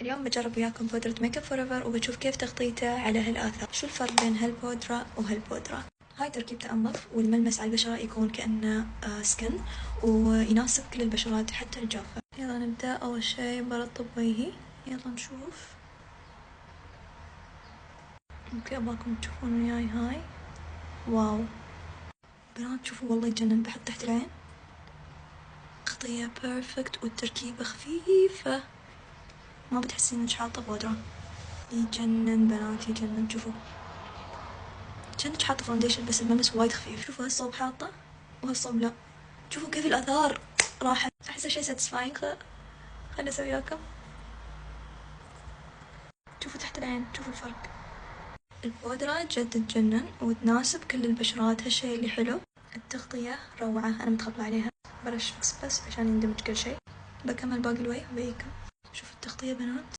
اليوم بجرب وياكم بودرة ميك اب فور ايفر وبشوف كيف تغطيته على هالآثار. شو الفرق بين هالبودرة وهالبودرة؟ هاي تركيبته أنظف والملمس على البشرة يكون كأنه سكن ويناسب كل البشرات حتى الجافة. يلا نبدأ. أول شي برطب وجهي، يلا نشوف. اوكي اباكم تشوفون وياي هاي. واو بنات شوفوا والله يجنن. بحط تحت العين تغطية بيرفكت والتركيبة خفيفة، ما بتحسين انك حاطة بودرة. يجنن بنات يجنن. شوفوا كأنك حاطة فاونديشن بس الملمس وايد خفيف. شوفوا هالصوب حاطة وهالصوب لا. شوفوا كيف الآثار راحت. أحس شي ساتسفاينغ. خلنا أسوي لكم. شوفوا تحت العين، شوفوا الفرق. البودرة جد تجنن وتناسب كل البشرات. هالشي اللي حلو. التغطية روعة، أنا متقبلة عليها. برش فيكس بس عشان يندمج كل شي. بكمل باقي الوجه وبيكم. شوفوا التغطية بنات.